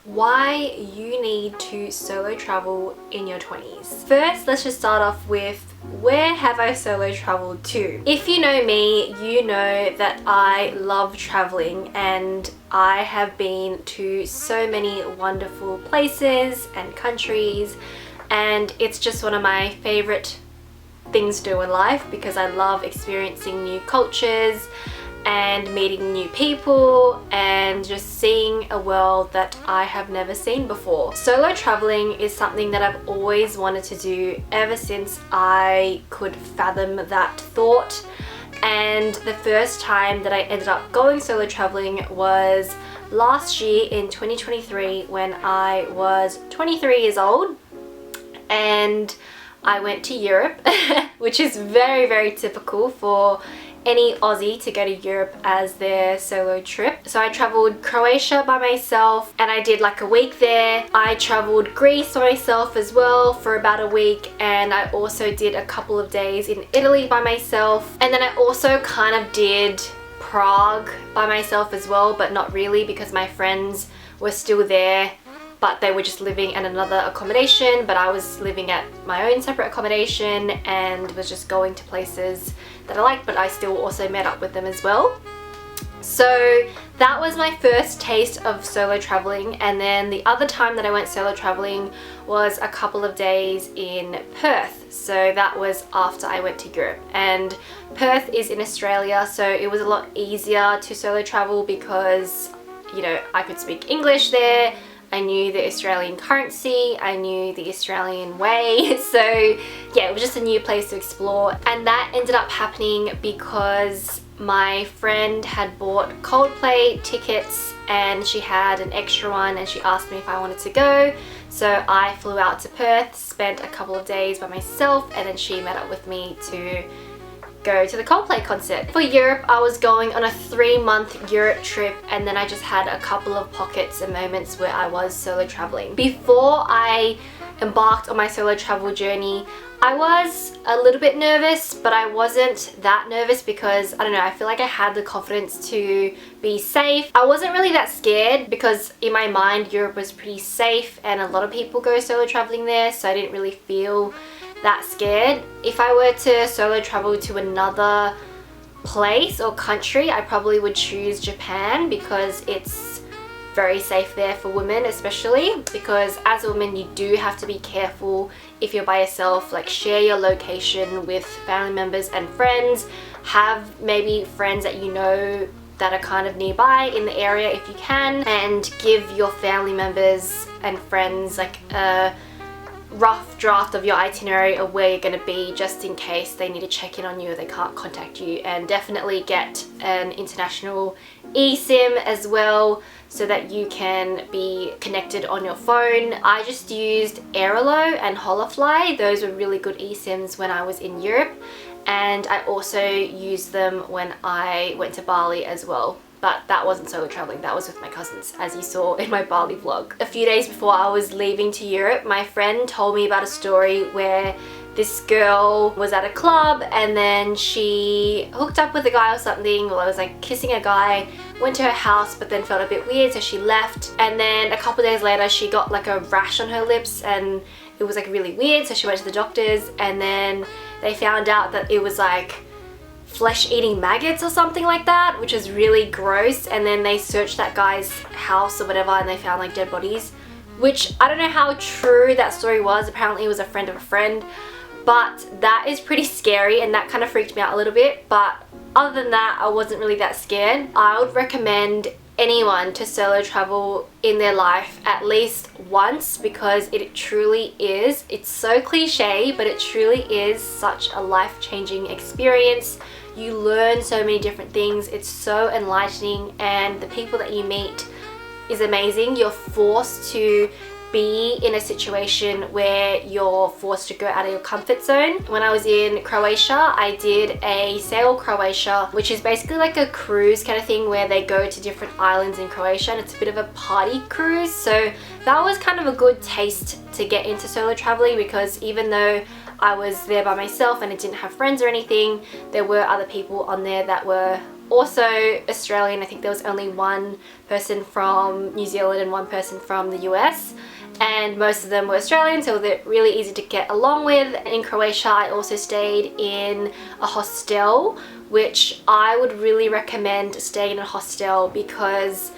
Why you need to solo travel in your 20s. First, let's just start off with where have I solo traveled to? If you know me, you know that I love traveling and I have been to so many wonderful places and countries, and it's just one of my favorite things to do in life because I love experiencing new cultures and meeting new people and just seeing a world that I have never seen before. Solo traveling is something that I've always wanted to do ever since I could fathom that thought, and the first time that I ended up going solo traveling was last year in 2023 when I was 23 years old, and I went to Europe which is very, very typical for any Aussie to go to Europe as their solo trip. So I travelled Croatia by myself and I did like a week there. I travelled Greece by myself as well for about a week, and I also did a couple of days in Italy by myself, and then I also kind of did Prague by myself as well, but not really because my friends were still there, but they were just living in another accommodation, but I was living at my own separate accommodation and was just going to places that I liked, but I still also met up with them as well. So that was my first taste of solo traveling, and then the other time that I went solo traveling was a couple of days in Perth. So that was after I went to Europe, and Perth is in Australia, so it was a lot easier to solo travel because, you know, I could speak English there. I knew the Australian currency, I knew the Australian way, so yeah, it was just a new place to explore. And that ended up happening because my friend had bought Coldplay tickets and she had an extra one and she asked me if I wanted to go. So I flew out to Perth, spent a couple of days by myself, and then she met up with me to go to the Coldplay concert. For Europe, I was going on a 3-month Europe trip, and then I just had a couple of pockets and moments where I was solo traveling. Before I embarked on my solo travel journey, I was a little bit nervous, but I wasn't that nervous because, I don't know, I feel like I had the confidence to be safe. I wasn't really that scared because in my mind Europe was pretty safe and a lot of people go solo traveling there, so I didn't really feel that scared. If I were to solo travel to another place or country, I probably would choose Japan because it's very safe there for women, especially because as a woman you do have to be careful if you're by yourself. Like, share your location with family members and friends. Have maybe friends that you know that are kind of nearby in the area if you can, and give your family members and friends like a rough draft of your itinerary of where you're going to be, just in case they need to check in on you or they can't contact you. And definitely get an international eSIM as well so that you can be connected on your phone. I just used Airalo and Holofly. Those were really good eSIMs when I was in Europe, and I also used them when I went to Bali as well. But that wasn't solo traveling, that was with my cousins, as you saw in my Bali vlog. A few days before I was leaving to Europe, my friend told me about a story where this girl was at a club and then she hooked up with a guy or something, or I was like kissing a guy, went to her house but then felt a bit weird so she left, and then a couple days later she got like a rash on her lips and it was like really weird, so she went to the doctors and then they found out that it was like flesh-eating maggots or something like that, which is really gross. And then they searched that guy's house or whatever and they found like dead bodies, which I don't know how true that story was. Apparently it was a friend of a friend, but that is pretty scary and that kind of freaked me out a little bit. But other than that, I wasn't really that scared. I would recommend anyone to solo travel in their life at least once because it truly is, it's so cliche, but it truly is such a life-changing experience. You learn so many different things, it's so enlightening, and the people that you meet is amazing. You're forced to be in a situation where you're forced to go out of your comfort zone. When I was in Croatia, I did a Sail Croatia, which is basically like a cruise kind of thing where they go to different islands in Croatia, and it's a bit of a party cruise. So that was kind of a good taste to get into solo traveling, because even though I was there by myself and I didn't have friends or anything, there were other people on there that were also Australian. I think there was only one person from New Zealand and one person from the US, and most of them were Australian, so they're really easy to get along with. In Croatia, I also stayed in a hostel, which I would really recommend staying in a hostel because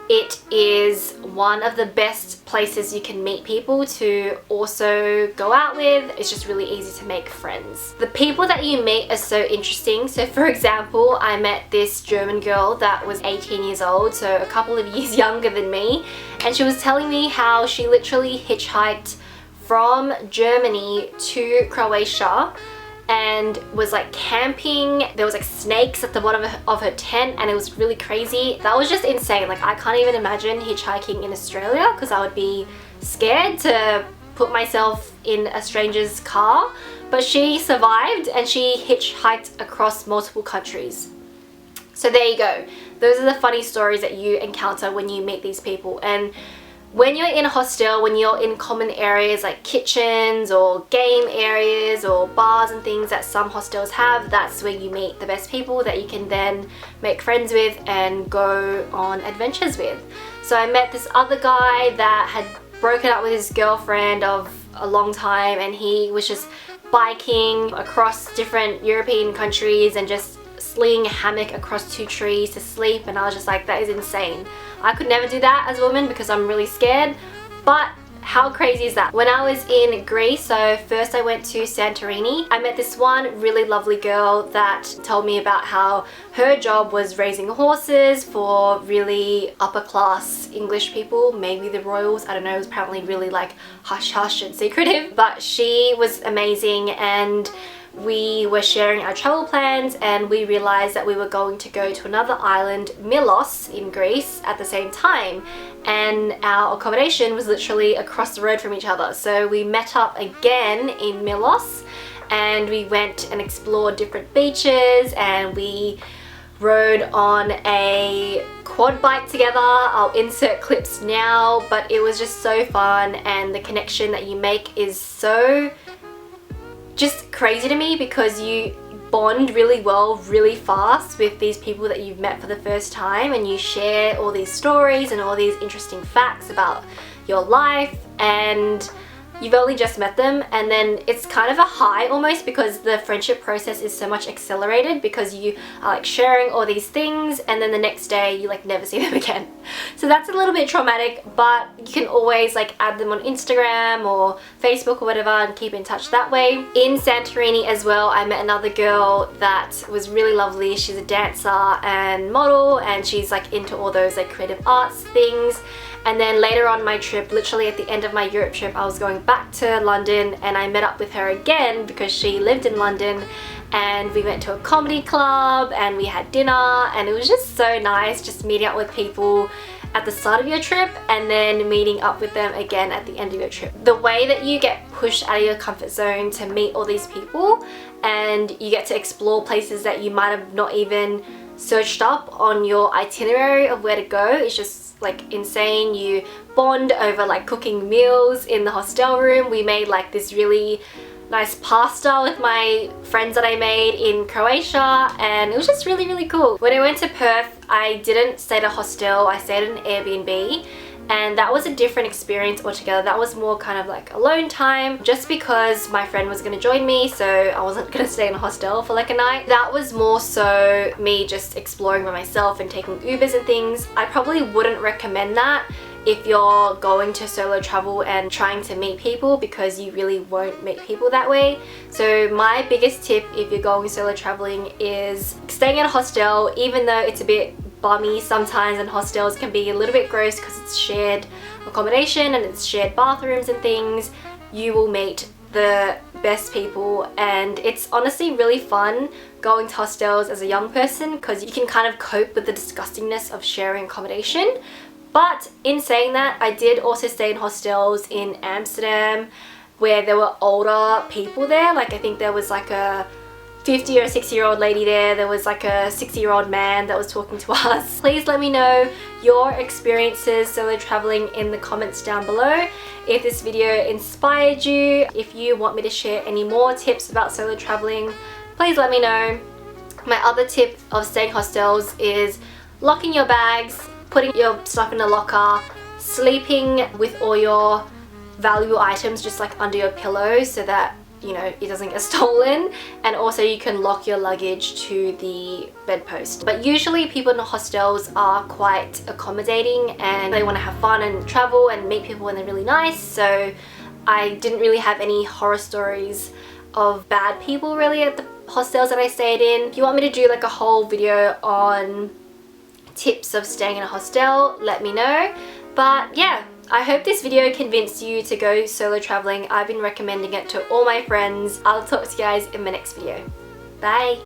it is one of the best places you can meet people to also go out with. It's just really easy to make friends. The people that you meet are so interesting. So for example, I met this German girl that was 18 years old, so a couple of years younger than me, and she was telling me how she literally hitchhiked from Germany to Croatia and was like camping. There was like snakes at the bottom of her tent, and it was really crazy. That was just insane. Like, I can't even imagine hitchhiking in Australia because I would be scared to put myself in a stranger's car. But she survived and she hitchhiked across multiple countries. So there you go. Those are the funny stories that you encounter when you meet these people. And when you're in a hostel, when you're in common areas like kitchens or game areas or bars and things that some hostels have, that's where you meet the best people that you can then make friends with and go on adventures with. So I met this other guy that had broken up with his girlfriend of a long time, and he was just biking across different European countries and just slinging a hammock across 2 trees to sleep, and I was just like, that is insane. I could never do that as a woman because I'm really scared, but how crazy is that? When I was in Greece, so first I went to Santorini, I met this one really lovely girl that told me about how her job was raising horses for really upper class English people, maybe the royals, I don't know, it was apparently really like hush hush and secretive, but she was amazing. And we were sharing our travel plans, and we realized that we were going to go to another island, Milos, in Greece at the same time, and our accommodation was literally across the road from each other. So we met up again in Milos and we went and explored different beaches, and we rode on a quad bike together. I'll insert clips now, but it was just so fun, and the connection that you make is so just crazy to me because you bond really well really fast with these people that you've met for the first time, and you share all these stories and all these interesting facts about your life, and you've only just met them, and then it's kind of a high almost because the friendship process is so much accelerated because you are like sharing all these things, and then the next day you like never see them again. So that's a little bit traumatic, but you can always like add them on Instagram or Facebook or whatever and keep in touch that way. In Santorini as well, I met another girl that was really lovely. She's a dancer and model, and she's like into all those like creative arts things. And then later on my trip, literally at the end of my Europe trip, I was going back to London, and I met up with her again because she lived in London, and we went to a comedy club and we had dinner, and it was just so nice just meeting up with people at the start of your trip and then meeting up with them again at the end of your trip. The way that you get pushed out of your comfort zone to meet all these people, and you get to explore places that you might have not even searched up on your itinerary of where to go, is just like insane. You bond over like cooking meals in the hostel room. We made like this really nice pasta with my friends that I made in Croatia, and it was just really cool. When I went to Perth, I didn't stay at a hostel, I stayed at an Airbnb, and that was a different experience altogether. That was more kind of like alone time, just because my friend was going to join me, so I wasn't going to stay in a hostel for like a night. That was more so me just exploring by myself and taking Ubers and things. I probably wouldn't recommend that if you're going to solo travel and trying to meet people, because you really won't meet people that way. So my biggest tip if you're going solo traveling is staying at a hostel, even though it's a bit bummy sometimes, and hostels can be a little bit gross because it's shared accommodation and it's shared bathrooms and things. You will meet the best people, and it's honestly really fun going to hostels as a young person because you can kind of cope with the disgustingness of sharing accommodation. But in saying that, I did also stay in hostels in Amsterdam where there were older people there. Like I think there was like a 50 or 60-year-old lady there. There was like a 60-year-old man that was talking to us. Please let me know your experiences solo traveling in the comments down below. If this video inspired you, if you want me to share any more tips about solo traveling, please let me know. My other tip of staying hostels is locking your bags, putting your stuff in a locker, sleeping with all your valuable items just like under your pillow so that, you know, it doesn't get stolen, and also you can lock your luggage to the bedpost. But usually people in the hostels are quite accommodating and they want to have fun and travel and meet people when they're really nice, so I didn't really have any horror stories of bad people really at the hostels that I stayed in. If you want me to do like a whole video on tips of staying in a hostel, let me know. But yeah, I hope this video convinced you to go solo traveling. I've been recommending it to all my friends. I'll talk to you guys in my next video. Bye!